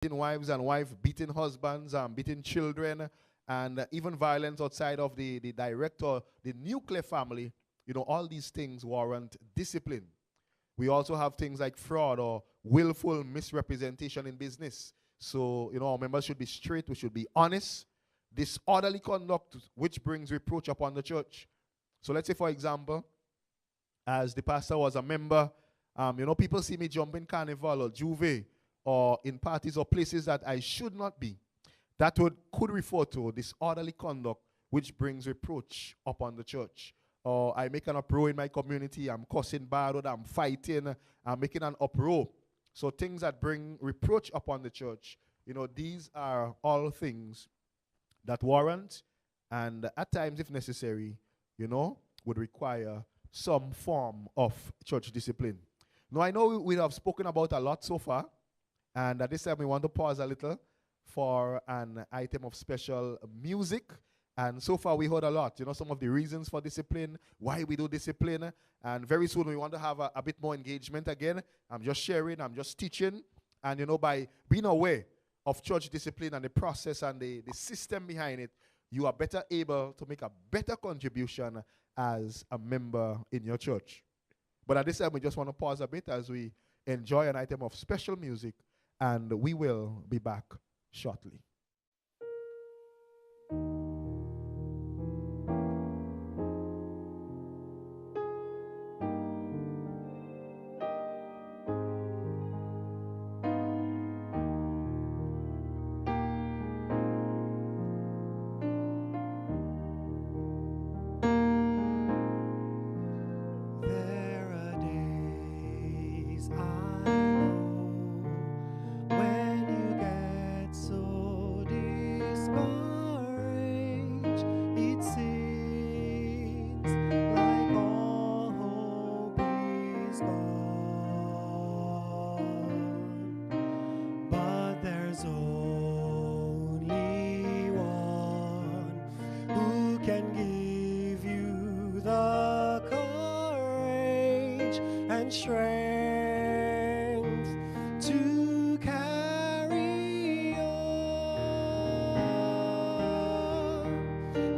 beating wives and wife beating husbands, beating children, and even violence outside of the direct or the nuclear family, all these things warrant discipline. We also have things like fraud or willful misrepresentation in business. So, our members should be straight, we should be honest. Disorderly conduct, which brings reproach upon the church. So let's say, for example, as the pastor was a member, people see me jumping carnival or juve or in parties or places that I should not be. That could refer to disorderly conduct, which brings reproach upon the church. Or I make an uproar in my community, I'm cussing bad, or I'm fighting, I'm making an uproar. So things that bring reproach upon the church, these are all things that warrant, and at times, if necessary, would require some form of church discipline. Now, I know we have spoken about a lot so far, and at this time we want to pause a little for an item of special music. And so far we heard a lot, some of the reasons for discipline, why we do discipline, and very soon we want to have a bit more engagement again. I'm just sharing, I'm just teaching, and by being aware of church discipline and the process and the system behind it, you are better able to make a better contribution as a member in your church. But at this time, we just want to pause a bit as we enjoy an item of special music, and we will be back shortly. Strength to carry on,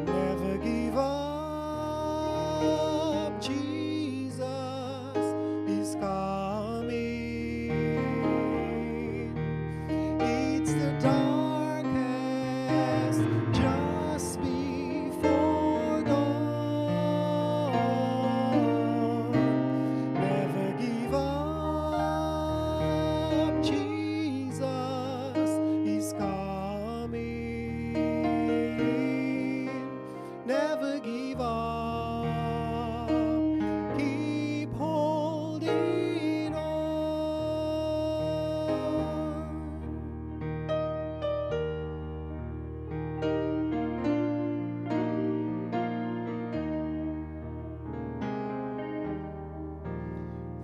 never give up. Jesus is coming. It's the darkest just before dawn. Never give up. Jesus is coming. Never give up. Keep holding on.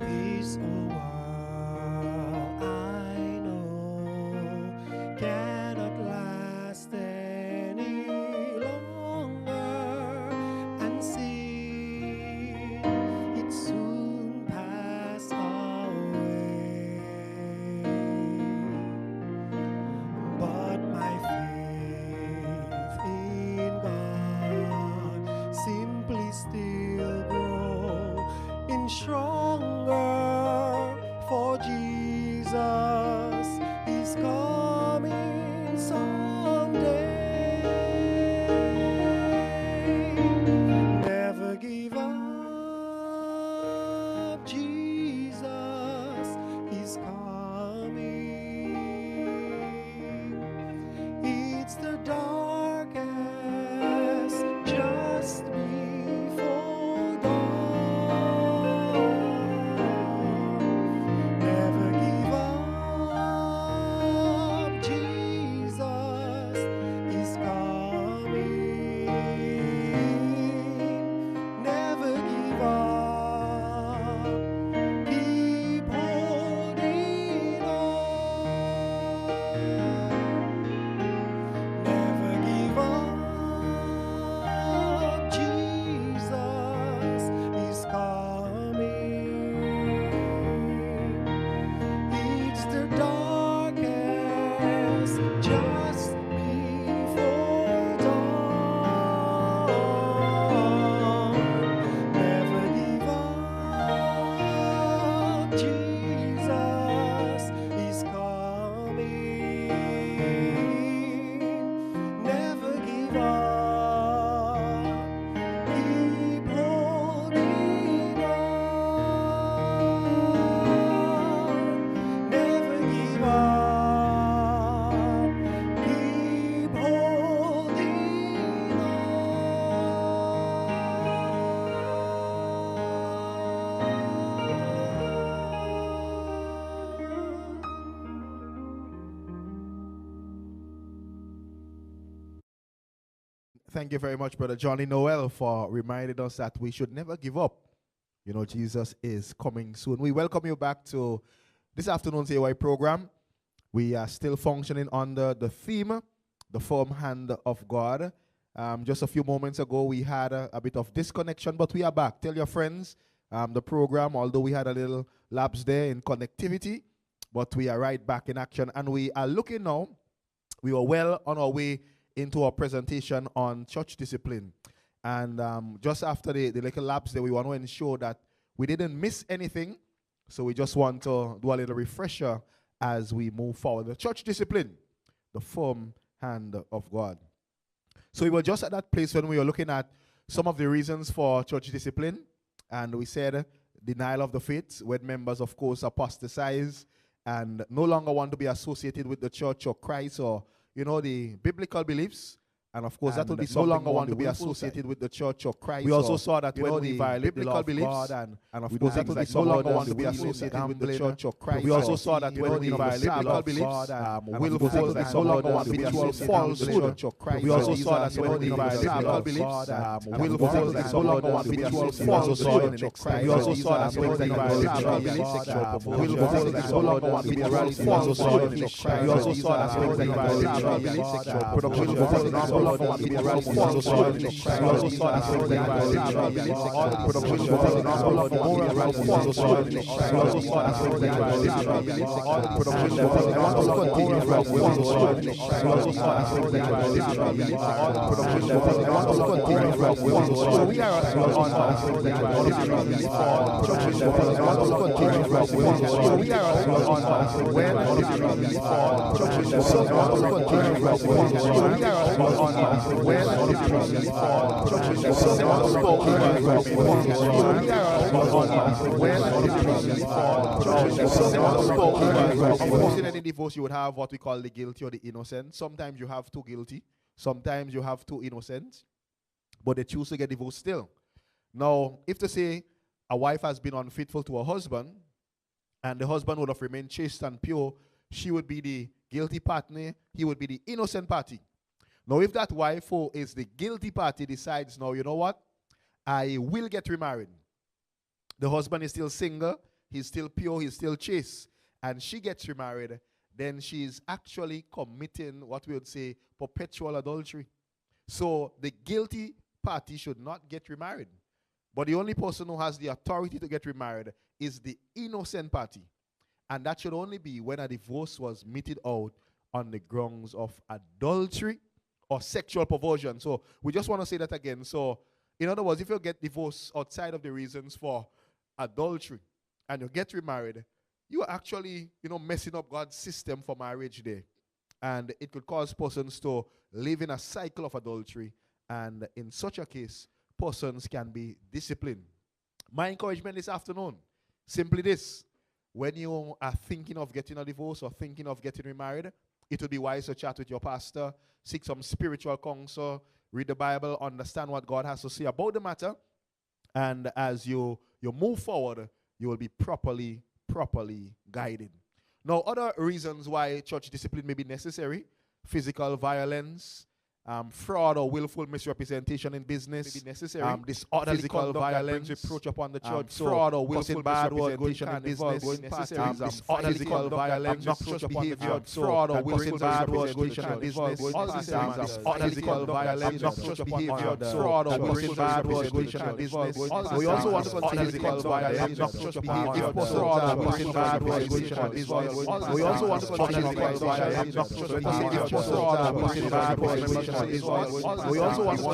This old world I know cannot last any longer, and see it soon pass away. But my faith in God simply still grow stronger, for Jesus is coming someday. Never give up. Jesus is coming. It's the darkest just before dawn. Never give up. Jesus Thank you very much, Brother Johnny Noel, for reminding us that we should never give up. You know, Jesus is coming soon. We welcome you back to this afternoon's AY program. We are still functioning under the theme, the firm hand of God. Just a few moments ago, we had a bit of disconnection, but we are back. Tell your friends the program, although we had a little lapse there in connectivity, but we are right back in action. And we are looking now, we are well on our way into our presentation on church discipline. And just after the little lapse there, we want to ensure that we didn't miss anything. So we just want to do a little refresher as we move forward. The church discipline, the firm hand of God. So we were just at that place when we were looking at some of the reasons for church discipline. And we said denial of the faith, when members, of course, apostatize and no longer want to be associated with the church or Christ or, you know, the biblical beliefs. And of course, that would be no longer want to be associated with the church or Christ. We also saw that when we violate biblical beliefs, and of course, that would be no longer want to be associated with the church or Christ. We also saw that when we violate biblical beliefs, willful and no longer want to be associated with the church or Christ. We also saw that when we violate biblical beliefs, willful and no longer want to be associated with the church or Christ. We also saw that when we violate biblical beliefs, willful and no longer want to be associated with the church or Christ. We also saw that when we violate biblical beliefs, production we also saw that in any divorce you would have what we call the guilty or the innocent. Sometimes you have two guilty, sometimes you have two innocent, but they choose to get divorced still. Now, if to say a wife has been unfaithful to her husband, and the husband would have remained chaste and pure, she would be the guilty partner, he would be the innocent party. Now, if that wife who is the guilty party decides, now, you know what, I will get remarried. The husband is still single, he's still pure, he's still chaste, and she gets remarried, then she's actually committing what we would say perpetual adultery. So the guilty party should not get remarried. But the only person who has the authority to get remarried is the innocent party. And that should only be when a divorce was meted out on the grounds of adultery or sexual perversion. So we just want to say that again. So in other words, if you get divorced outside of the reasons for adultery and you get remarried, you are actually, you know, messing up God's system for marriage there. And it could cause persons to live in a cycle of adultery. And in such a case, persons can be disciplined. My encouragement this afternoon, simply this. When you are thinking of getting a divorce or thinking of getting remarried, it would be wise to chat with your pastor, seek some spiritual counsel, read the Bible, understand what God has to say about the matter. And as you move forward, you will be properly guided. Now, other reasons why church discipline may be necessary: physical violence, fraud or willful misrepresentation in business, may be necessary. Disorderly physical violence, reproach upon the church, fraud or willful bad misrepresentation in business, disorderly violence, obnoxious behavior, fraud or willful bad misrepresentation in business, disorderly violence, obnoxious behavior, fraud or willful bad misrepresentation in business. We also want to continue physical violence, obnoxious behavior, fraud or willful bad misrepresentation in business. We also want to continue physical violence, obnoxious behavior, fraud or willful bad misrepresentation. We also want